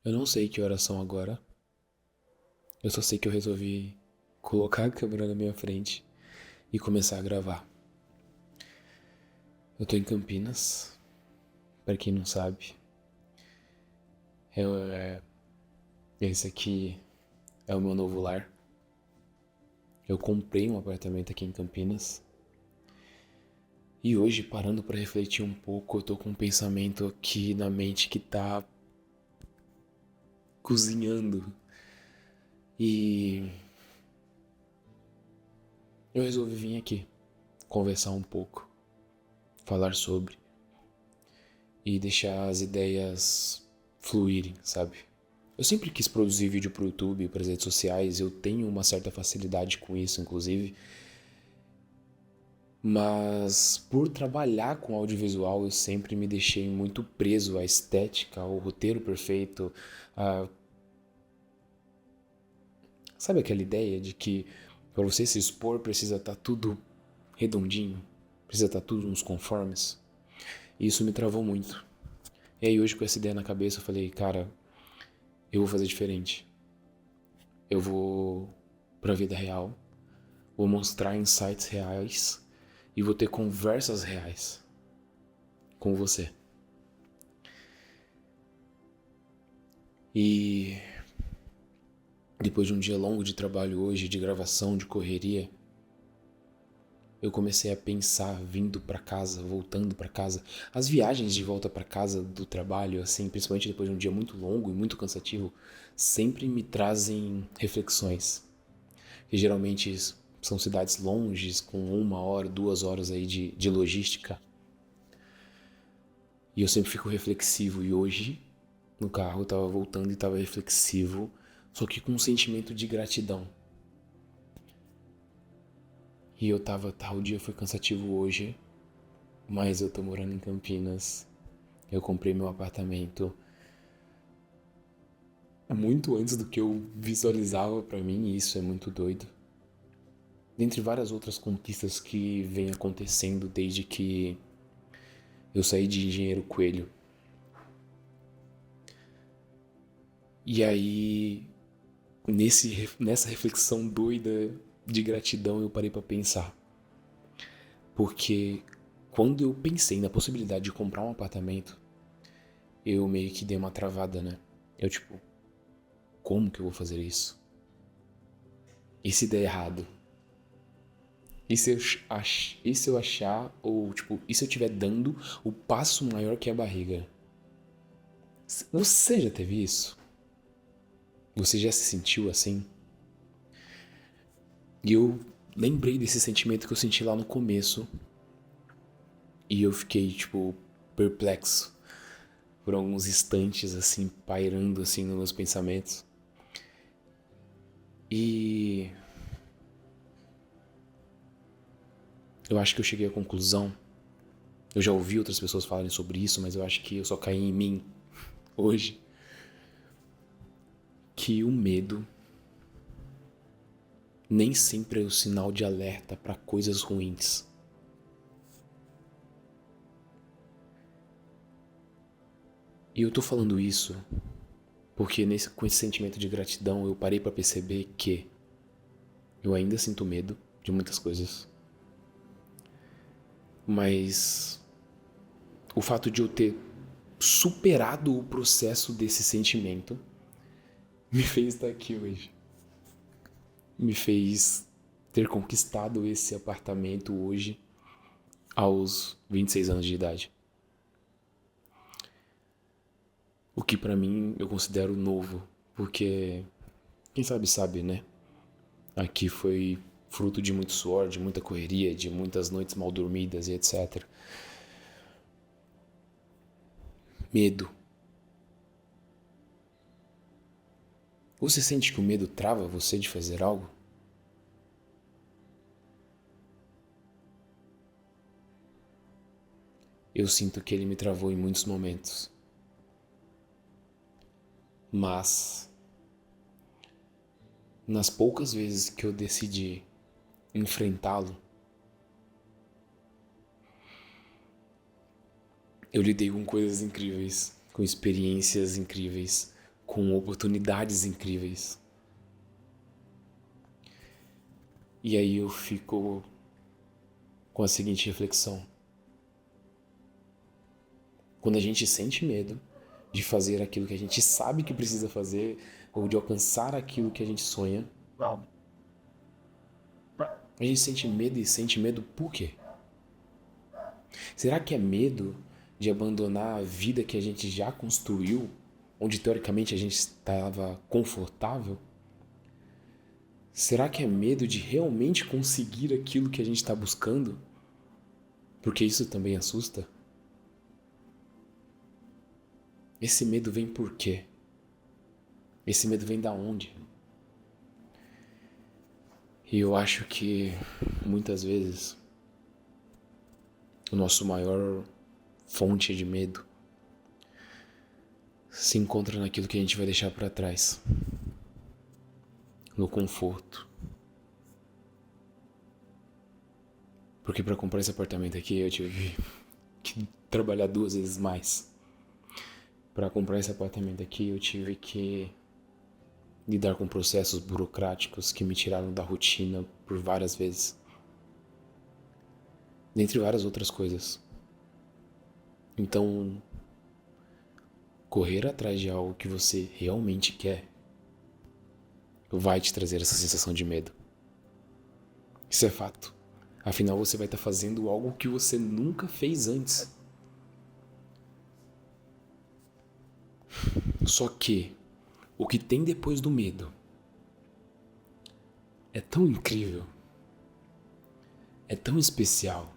Eu não sei que horas são agora. Eu só sei que eu resolvi colocar a câmera na minha frente e começar a gravar. Eu tô em Campinas, pra quem não sabe. Esse aqui é o meu novo lar. Eu comprei um apartamento aqui em Campinas. E hoje, parando pra refletir um pouco, eu tô com um pensamento aqui na mente que tá cozinhando. E eu resolvi vir aqui conversar um pouco, falar sobre e deixar as ideias fluírem, sabe? Eu sempre quis produzir vídeo pro YouTube, para as redes sociais, eu tenho uma certa facilidade com isso, inclusive. Mas por trabalhar com audiovisual, eu sempre me deixei muito preso à estética, ao roteiro perfeito. A... Sabe aquela ideia de que para você se expor precisa estar tudo redondinho, precisa estar tudo nos conformes? E isso me travou muito. E aí hoje com essa ideia na cabeça eu falei, cara, eu vou fazer diferente. Eu vou pra vida real, vou mostrar insights reais e vou ter conversas reais com você. E depois de um dia longo de trabalho hoje, de gravação, de correria, eu comecei a pensar vindo para casa, voltando para casa, as viagens de volta para casa do trabalho, assim, principalmente depois de um dia muito longo e muito cansativo, sempre me trazem reflexões. Que geralmente são cidades longes, com 1 hora, 2 horas aí de logística. E eu sempre fico reflexivo. E hoje, no carro, eu tava voltando e tava reflexivo, só que com um sentimento de gratidão. E eu tava, tá, o dia foi cansativo hoje, mas eu tô morando em Campinas. Eu comprei meu apartamento muito antes do que eu visualizava pra mim, e isso é muito doido. Dentre várias outras conquistas que vem acontecendo desde que eu saí de engenheiro coelho. E aí, nessa reflexão doida de gratidão, eu parei pra pensar. Porque quando eu pensei na possibilidade de comprar um apartamento, eu meio que dei uma travada, né? Eu tipo, como que eu vou fazer isso? E se der errado? E se eu achar, ou tipo, e se eu estiver dando o passo maior que a barriga? Você já teve isso? Você já se sentiu assim? E eu lembrei desse sentimento que eu senti lá no começo. E eu fiquei, tipo, perplexo por alguns instantes, assim, pairando, assim, nos meus pensamentos. E eu acho que eu cheguei à conclusão. Eu já ouvi outras pessoas falarem sobre isso, mas eu acho que eu só caí em mim hoje. Que o medo nem sempre é o sinal de alerta para coisas ruins. E eu tô falando isso porque com esse sentimento de gratidão eu parei para perceber que eu ainda sinto medo de muitas coisas, mas o fato de eu ter superado o processo desse sentimento me fez estar aqui hoje. Me fez ter conquistado esse apartamento hoje aos 26 anos de idade. O que pra mim eu considero novo, porque quem sabe, né? Aqui foi fruto de muito suor, de muita correria, de muitas noites mal dormidas e etc. Medo. Você sente que o medo trava você de fazer algo? Eu sinto que ele me travou em muitos momentos. Mas, nas poucas vezes que eu decidi enfrentá-lo, eu lidei com coisas incríveis, com experiências incríveis, com oportunidades incríveis. E aí eu fico com a seguinte reflexão. Quando a gente sente medo de fazer aquilo que a gente sabe que precisa fazer, ou de alcançar aquilo que a gente sonha, a gente sente medo, e sente medo por quê? Será que é medo de abandonar a vida que a gente já construiu, onde teoricamente a gente estava confortável? Será que é medo de realmente conseguir aquilo que a gente está buscando? Porque isso também assusta. Esse medo vem por quê? Esse medo vem da onde? E eu acho que muitas vezes o nosso maior fonte de medo se encontra naquilo que a gente vai deixar para trás, no conforto. Porque para comprar esse apartamento aqui eu tive que trabalhar 2 vezes mais. Para comprar esse apartamento aqui eu tive que lidar com processos burocráticos que me tiraram da rotina por várias vezes. Dentre várias outras coisas. Então, correr atrás de algo que você realmente quer vai te trazer essa sensação de medo. Isso é fato. Afinal, você vai estar fazendo algo que você nunca fez antes. Só que o que tem depois do medo é tão incrível, é tão especial,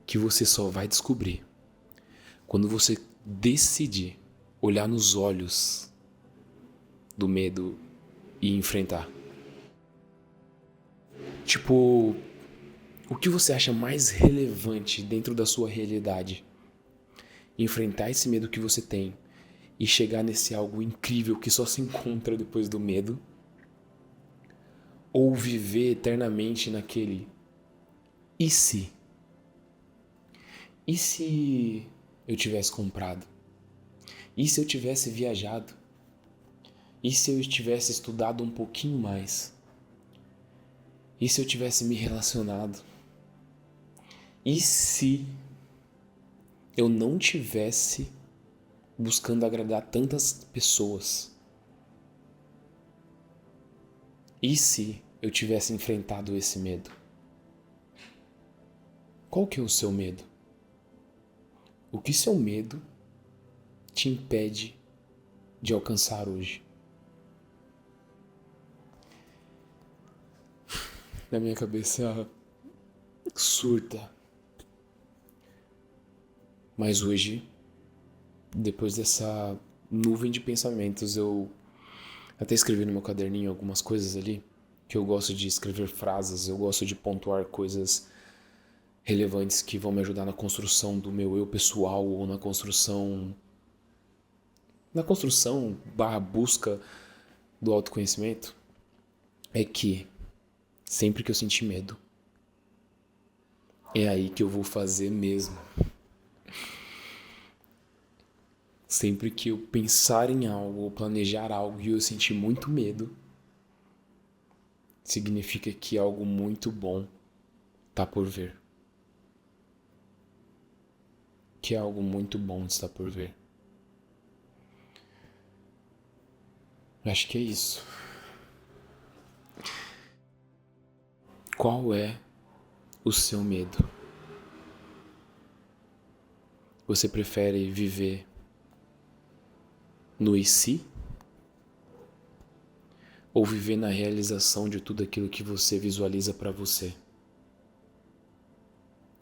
que você só vai descobrir quando você decidir olhar nos olhos do medo e enfrentar. Tipo, o que você acha mais relevante dentro da sua realidade? Enfrentar esse medo que você tem e chegar nesse algo incrível que só se encontra depois do medo? Ou viver eternamente naquele e se? E se eu tivesse comprado? E se eu tivesse viajado? E se eu tivesse estudado um pouquinho mais? E se eu tivesse me relacionado? E se eu não tivesse buscando agradar tantas pessoas? E se eu tivesse enfrentado esse medo? Qual que é o seu medo? O que seu medo te impede de alcançar hoje? Na minha cabeça surta. Mas hoje, depois dessa nuvem de pensamentos, eu até escrevi no meu caderninho algumas coisas ali, que eu gosto de escrever frases, eu gosto de pontuar coisas relevantes que vão me ajudar na construção do meu eu pessoal ou na construção barra busca do autoconhecimento. É que sempre que eu sentir medo, é aí que eu vou fazer mesmo. Sempre que eu pensar em algo ou planejar algo e eu sentir muito medo, significa que algo muito bom tá por vir. Que algo muito bom está por vir. Acho que é isso. Qual é o seu medo? Você prefere viver no e se? Ou viver na realização de tudo aquilo que você visualiza para você?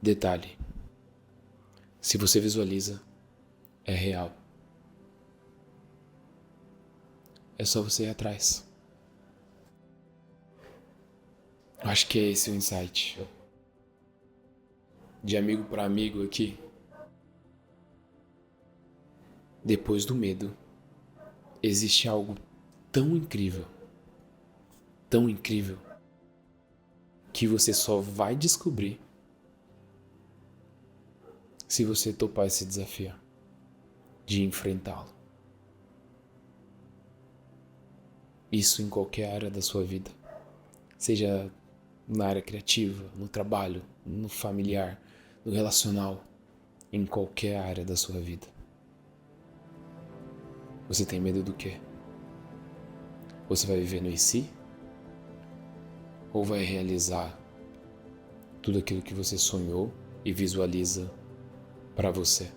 Detalhe: se você visualiza, é real. É só você ir atrás. Acho que é esse o insight. De amigo para amigo aqui. Depois do medo, existe algo tão incrível, que você só vai descobrir se você topar esse desafio. de enfrentá-lo. Isso em qualquer área da sua vida, seja na área criativa, no trabalho, no familiar, no relacional, em qualquer área da sua vida. Você tem medo do quê? Você vai viver no e se? Ou vai realizar tudo aquilo que você sonhou e visualiza para você?